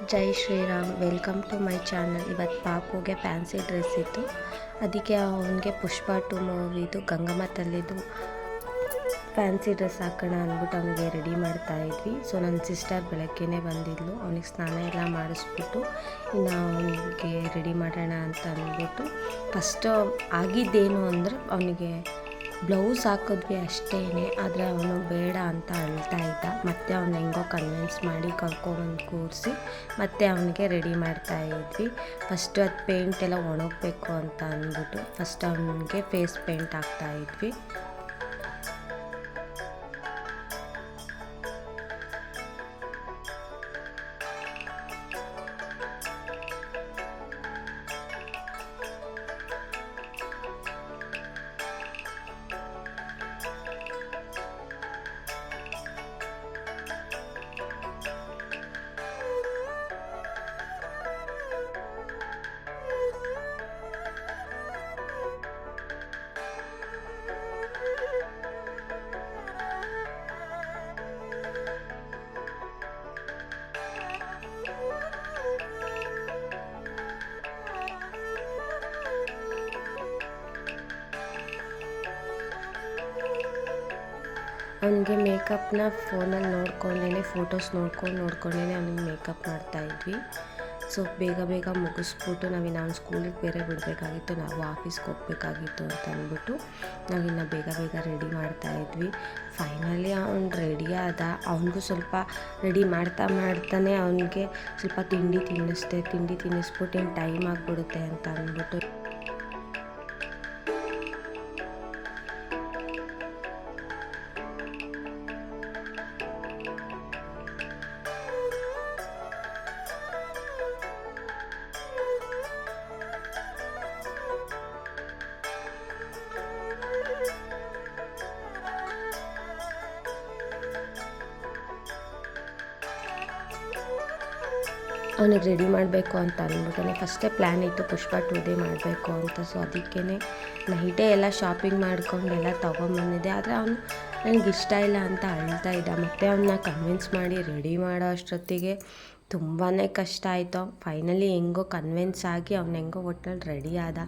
Jai Shriram, welcome to my channel. ಇವತ್ತು ಪಾಪುಗೆ fancy dress ಇತ್ತು, ಅದಕ್ಕೆ ಅವನಿಗೆ ಪುಷ್ಪ 2 ಮೂವಿದು ಗಂಗಮ್ಮ ತಲ್ಲಿದ್ದು ಫ್ಯಾನ್ಸಿ ಡ್ರೆಸ್ ಹಾಕೋಣ ಅಂದ್ಬಿಟ್ಟು ಅವನಿಗೆ ರೆಡಿ ಮಾಡ್ತಾಯಿದ್ವಿ. ಸೊ ನನ್ನ ಸಿಸ್ಟರ್ ಬೆಳಗ್ಗೆನೇ ಬಂದಿದ್ಲು, ಅವನಿಗೆ ಸ್ನಾನ ಎಲ್ಲ ಮಾಡಿಸ್ಬಿಟ್ಟು ಇನ್ನು ಅವನಿಗೆ ರೆಡಿ ಮಾಡೋಣ ಅಂತ ಅಂದ್ಬಿಟ್ಟು ಫಸ್ಟು ಆಗಿದ್ದೇನು ಅಂದರೆ ಅವನಿಗೆ ಬ್ಲೌಸ್ ಹಾಕಿದ್ವಿ ಅಷ್ಟೇ. ಆದರೆ ಅವನು ಬೇಡ ಅಂತ ಅಳ್ತಾ ಇದ್ದ. ಮತ್ತು ಅವನು ಹೆಂಗೋ ಕನ್ವಿನ್ಸ್ ಮಾಡಿ ಕರ್ಕೊಂಡ್ಬಂದು ಕೂರಿಸಿ ಮತ್ತು ಅವನಿಗೆ ರೆಡಿ ಮಾಡ್ತಾಯಿದ್ವಿ. ಫಸ್ಟು ಅದು ಪೇಂಟ್ ಎಲ್ಲ ಒಣಗಬೇಕು ಅಂತ ಅಂದ್ಬಿಟ್ಟು ಫಸ್ಟ್ ಅವನಿಗೆ ಫೇಸ್ ಪೇಂಟ್ ಹಾಕ್ತಾಯಿದ್ವಿ. ಅವನಿಗೆ ಮೇಕಪ್ನ ಫೋನಲ್ಲಿ ನೋಡ್ಕೊಂಡೇ ಫೋಟೋಸ್ ನೋಡ್ಕೊಂಡೇ ಅವನಿಗೆ ಮೇಕಪ್ ಮಾಡ್ತಾಯಿದ್ವಿ. ಸೊ ಬೇಗ ಬೇಗ ಮುಗಿಸ್ಬಿಟ್ಟು ನಾವಿನ್ನು ಸ್ಕೂಲಿಗೆ ಬೇರೆ ಬಿಡಬೇಕಾಗಿತ್ತು, ನಾವು ಆಫೀಸ್ಗೆ ಹೋಗ್ಬೇಕಾಗಿತ್ತು ಅಂತ ಅಂದ್ಬಿಟ್ಟು ನಾವಿನ್ನು ಬೇಗ ಬೇಗ ರೆಡಿ ಮಾಡ್ತಾಯಿದ್ವಿ. ಫೈನಲಿ ಅವ್ನು ರೆಡಿ ಆದ. ಅವನಿಗೂ ಸ್ವಲ್ಪ ರೆಡಿ ಮಾಡ್ತಾನೆ ಅವನಿಗೆ ಸ್ವಲ್ಪ ತಿಂಡಿ ತಿನ್ನಿಸ್ಬಿಟ್ಟು ಏನು ಟೈಮ್ ಆಗಿಬಿಡುತ್ತೆ ಅಂತ ಅಂದ್ಬಿಟ್ಟು ಅವನಿಗೆ ರೆಡಿ ಮಾಡಬೇಕು ಅಂತ ಅಂದ್ಬಿಟ್ಟೆ ಫಸ್ಟೇ ಪ್ಲ್ಯಾನ್ ಇತ್ತು ಪುಷ್ಪ 2D ಮಾಡಬೇಕು ಅಂತ. ಸೊ ಅದಕ್ಕೇ ನೈಟೇ ಎಲ್ಲ ಶಾಪಿಂಗ್ ಮಾಡ್ಕೊಂಡು ಎಲ್ಲ ತೊಗೊಂಬಂದಿದ್ದೆ. ಆದರೆ ಅವನು ನನಗೆ ಇಷ್ಟ ಇಲ್ಲ ಅಂತ ಅಳ್ತಾ ಇದ್ದ. ಮತ್ತು ಅವನ್ನ ಕನ್ವಿನ್ಸ್ ಮಾಡಿ ರೆಡಿ ಮಾಡೋ ಅಷ್ಟೊತ್ತಿಗೆ ತುಂಬಾ ಕಷ್ಟ ಆಯಿತು. ಫೈನಲಿ ಹೆಂಗೋ ಕನ್ವಿನ್ಸ್ ಆಗಿ ಅವನು ಹೆಂಗೋ ಒಟ್ಟಲ್ಲಿ ರೆಡಿ ಆದ.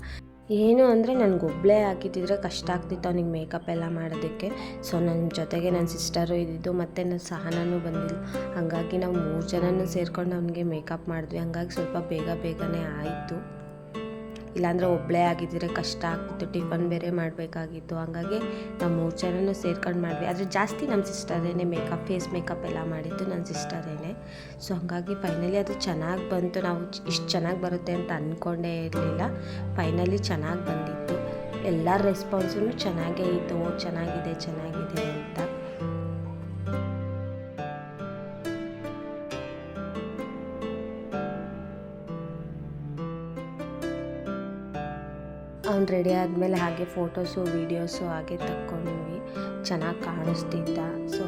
ಏನು ಅಂದರೆ ನನಗೊಬ್ಬಳೇ ಹಾಕಿದ್ದಿದ್ರೆ ಕಷ್ಟ ಆಗ್ತಿತ್ತು ಅವನಿಗೆ ಮೇಕಪ್ ಎಲ್ಲ ಮಾಡೋದಕ್ಕೆ. ಸೊ ನನ್ನ ಜೊತೆಗೆ ನನ್ನ ಸಿಸ್ಟರು ಇದ್ದಿದ್ದು ಮತ್ತು ನನ್ನ ಸಹನೂ ಬಂದಿದ್ದು. ಹಾಗಾಗಿ ನಾವು 3 ಜನನೂ ಸೇರ್ಕೊಂಡು ಅವನಿಗೆ ಮೇಕಪ್ ಮಾಡಿದ್ವಿ. ಹಾಗಾಗಿ ಸ್ವಲ್ಪ ಬೇಗನೆ ಆಯಿತು. ಇಲ್ಲಾಂದರೆ ಒಬ್ಬಳೇ ಆಗಿದ್ದರೆ ಕಷ್ಟ ಆಗ್ತಿತ್ತು, ಟಿಫನ್ ಬೇರೆ ಮಾಡಬೇಕಾಗಿತ್ತು. ಹಾಗಾಗಿ ನಾವು 3 ಜನನೂ ಸೇರ್ಕೊಂಡು ಮಾಡಿದ್ವಿ. ಆದರೆ ಜಾಸ್ತಿ ನಮ್ಮ ಸಿಸ್ಟರೇನೆ ಫೇಸ್ ಮೇಕಪ್ ಎಲ್ಲ ಮಾಡಿದ್ದು ನನ್ನ ಸಿಸ್ಟರೇನೆ. ಸೊ ಹಾಗಾಗಿ ಫೈನಲಿ ಅದು ಚೆನ್ನಾಗಿ ಬಂತು. ನಾವು ಇಷ್ಟು ಚೆನ್ನಾಗಿ ಬರುತ್ತೆ ಅಂತ ಅಂದ್ಕೊಂಡೇ ಇರಲಿಲ್ಲ. ಫೈನಲಿ ಚೆನ್ನಾಗಿ ಬಂದಿತ್ತು. ಎಲ್ಲರ ರೆಸ್ಪಾನ್ಸೂ ಚೆನ್ನಾಗೇ ಇತ್ತು, ಚೆನ್ನಾಗಿದೆ ಅಂತ. ಅವ್ನು ರೆಡಿ ಆದಮೇಲೆ ಹಾಗೆ ಫೋಟೋಸು ವೀಡಿಯೋಸು ಹಾಗೆ ತಕ್ಕೊಂಡ್ವಿ. ಚೆನ್ನಾಗಿ ಕಾಣಿಸ್ತಿದ್ದ. ಸೊ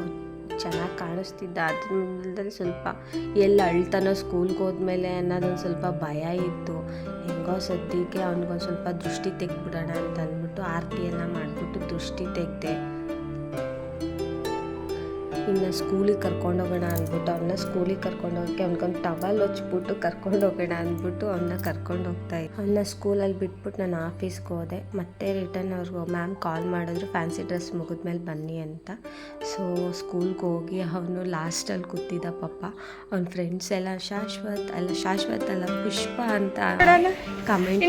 ಚೆನ್ನಾಗಿ ಕಾಣಿಸ್ತಿದ್ದ. ಅದ್ರಲ್ಲಿ ಸ್ವಲ್ಪ ಎಲ್ಲ ಅಳ್ತಾನೋ ಸ್ಕೂಲ್ಗೆ ಹೋದ್ಮೇಲೆ ಅನ್ನೋದೊಂದು ಸ್ವಲ್ಪ ಭಯ ಇತ್ತು. ಹೆಂಗೋ ಸದ್ಯಕ್ಕೆ ಅವ್ನಿಗೊಂದು ಸ್ವಲ್ಪ ದೃಷ್ಟಿ ತೆಗೆದ್ಬಿಡೋಣ ಅಂತ ಅಂದ್ಬಿಟ್ಟು ಆರತಿ ಎಲ್ಲ ಮಾಡಿಬಿಟ್ಟು ದೃಷ್ಟಿ ತೆಗೆದೆ. ಇನ್ನು ಸ್ಕೂಲಿಗೆ ಕರ್ಕೊಂಡೋಗೋಣ ಅಂದ್ಬಿಟ್ಟು ಸ್ಕೂಲಿಗೆ ಕರ್ಕೊಂಡೋಗೋಕ್ಕೆ ಅವ್ನಿಗೊಂದು ಟವಲ್ ಹಚ್ಬಿಟ್ಟು ಕರ್ಕೊಂಡೋಗೋಣ ಅಂದ್ಬಿಟ್ಟು ಅವನ್ನ ಸ್ಕೂಲಲ್ಲಿ ಬಿಟ್ಬಿಟ್ಟು ನಾನು ಆಫೀಸ್ಗೆ ಹೋದೆ. ಮತ್ತೆ ರಿಟರ್ನ್ ಅವ್ರಿಗೆ ಮ್ಯಾಮ್ ಕಾಲ್ ಮಾಡಿದ್ರು ಫ್ಯಾನ್ಸಿ ಡ್ರೆಸ್ ಮುಗಿದ್ಮೇಲೆ ಬನ್ನಿ ಅಂತ. ಸೊ ಸ್ಕೂಲ್ಗೆ ಹೋಗಿ ಅವನು ಲಾಸ್ಟಲ್ಲಿ ಕೂತಿದ್ದ. ಪಾಪ ಅವ್ನ ಫ್ರೆಂಡ್ಸ್ ಎಲ್ಲ ಶಾಶ್ವತ್ ಅಲ್ಲ ಪುಷ್ಪ ಅಂತ ಕಮೆಂಟ್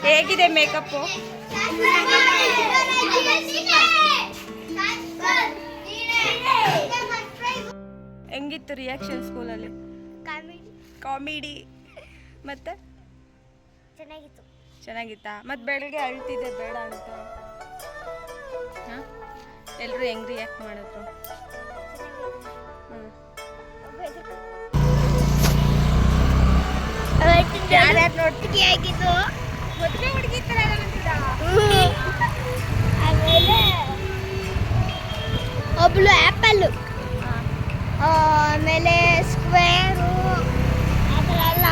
ಹೇಗಿದೆ ಮೇಕಪ್ಪು? ಹೆಂಗಿತ್ತು ರಿಯಾಕ್ಷನ್ ಸ್ಕೂಲಲ್ಲಿ? ಕಾಮಿಡಿ. ಮತ್ತೆ ಚೆನ್ನಾಗಿತ್ತಾ? ಮತ್ತೆ ಬೆಳಗ್ಗೆ ಅಳ್ತಿದ್ದೆ ಬೇಡ ಅಂತ. ಎಲ್ಲರೂ ಹೆಂಗ್ ರಿಯಾಕ್ಟ್ ಮಾಡಿದ್ರು? ಯಾರ್ಯಾರು ನೋಡ್ತಿಗೆ ಆಗಿದ್ದು ಮದುವೆ ಹುಡುಗಿ ಥರ ಆಮೇಲೆ ಒಬ್ಳು ಆ್ಯಪಲ್ಲು, ಆಮೇಲೆ ಸ್ಕ್ವೇರು ಆ ಥರ ಎಲ್ಲ.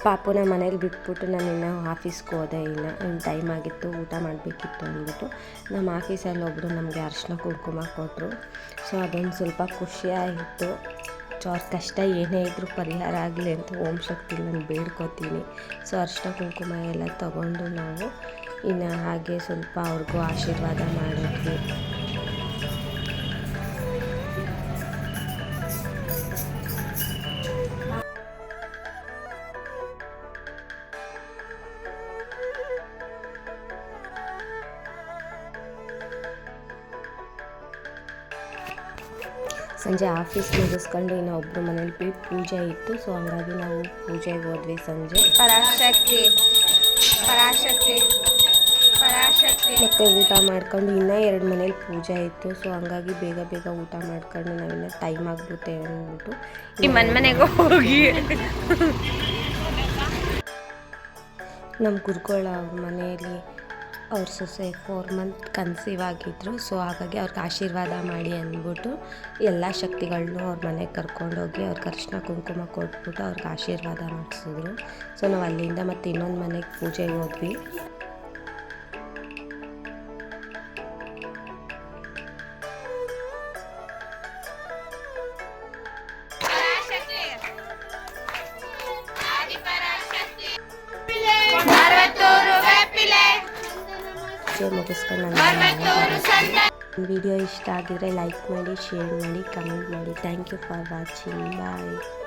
ಪಾಪುನ ಮನೇಲಿ ಬಿಟ್ಬಿಟ್ಟು ನಾನು ಇನ್ನೂ ಆಫೀಸ್ಗೆ ಹೋದೆ. ಇನ್ನು ಟೈಮ್ ಆಗಿತ್ತು, ಊಟ ಮಾಡಬೇಕಿತ್ತು ಅಂದ್ಬಿಟ್ಟು ನಮ್ಮ ಆಫೀಸಲ್ಲಿ ಒಬ್ಬರು ನಮಗೆ ಅರಿಶಿನ ಕುಂಕುಮ ಕೊಟ್ಟರು. ಸೊ ಅದೊಂದು ಸ್ವಲ್ಪ ಖುಷಿಯಾಯಿತು. ಸೊ ಅವ್ರ ಕಷ್ಟ ಏನೇ ಇದ್ದರೂ ಪರಿಹಾರ ಆಗಲಿ ಅಂತ ಓಂ ಶಕ್ತಿ ನಾನು ಬೇಡ್ಕೋತೀನಿ. ಸೊ ಅರಿಶಿನ ಕುಂಕುಮ ಎಲ್ಲ ತಗೊಂಡು ನಾವು ಇನ್ನು ಹಾಗೆ ಸ್ವಲ್ಪ ಅವ್ರಿಗೂ ಆಶೀರ್ವಾದ ಮಾಡಿದ್ವಿ. ಸಂಜೆ ಆಫೀಸ್ ಮುಗಿಸ್ಕೊಂಡು ಇನ್ನು ಒಬ್ಬರು ಮನೇಲಿ ಪೂಜೆ ಇತ್ತು. ಸೊ ಹಂಗಾಗಿ ನಾವು ಪೂಜೆಗೆ ಹೋದ್ವಿ ಸಂಜೆ. ಪರಾಶಕ್ತಿ ಪರಾಶಕ್ತಿ ಪರಾಶಕ್ತಿ. ಮತ್ತು ಊಟ ಮಾಡ್ಕೊಂಡು ಇನ್ನೂ 2 ಮನೇಲಿ ಪೂಜೆ ಇತ್ತು. ಸೊ ಹಂಗಾಗಿ ಬೇಗ ಬೇಗ ಊಟ ಮಾಡ್ಕೊಂಡು ನಾವಿನ್ನ ಟೈಮ್ ಆಗ್ಬಿಟ್ಟೆ ಅಂದ್ಬಿಟ್ಟು ಮನೆಗೆ ಹೋಗಿ ನಮ್ಮ ಗುರುಗಳ ಅವ್ರ ಮನೆಯಲ್ಲಿ ಅವ್ರ ಸೊಸೆ 4 ಮಂತ್ ಕನ್ಸೀವ್ ಆಗಿದ್ದರು. ಸೊ ಹಾಗಾಗಿ ಅವ್ರಿಗೆ ಆಶೀರ್ವಾದ ಮಾಡಿ ಅಂದ್ಬಿಟ್ಟು ಎಲ್ಲ ಶಕ್ತಿಗಳನ್ನೂ ಅವ್ರ ಮನೆಗೆ ಕರ್ಕೊಂಡೋಗಿ ಅವ್ರಿಗೆ ಅರಿಶಿನ ಕುಂಕುಮ ಕೊಟ್ಬಿಟ್ಟು ಅವ್ರಿಗೆ ಆಶೀರ್ವಾದ ಮಾಡಿಸಿದ್ರು. ಸೊ ನಾವು ಅಲ್ಲಿಂದ ಮತ್ತು ಇನ್ನೊಂದು ಮನೆಗೆ ಪೂಜೆಗೆ ಹೋದ್ವಿ. ಮುಗಿಸ್ಕೊಂಡು ವಿಡಿಯೋ ಇಷ್ಟ ಆಗಿದ್ರೆ ಲೈಕ್ ಮಾಡಿ, ಶೇರ್ ಮಾಡಿ, ಕಮೆಂಟ್ ಮಾಡಿ. Thank you for watching. Bye.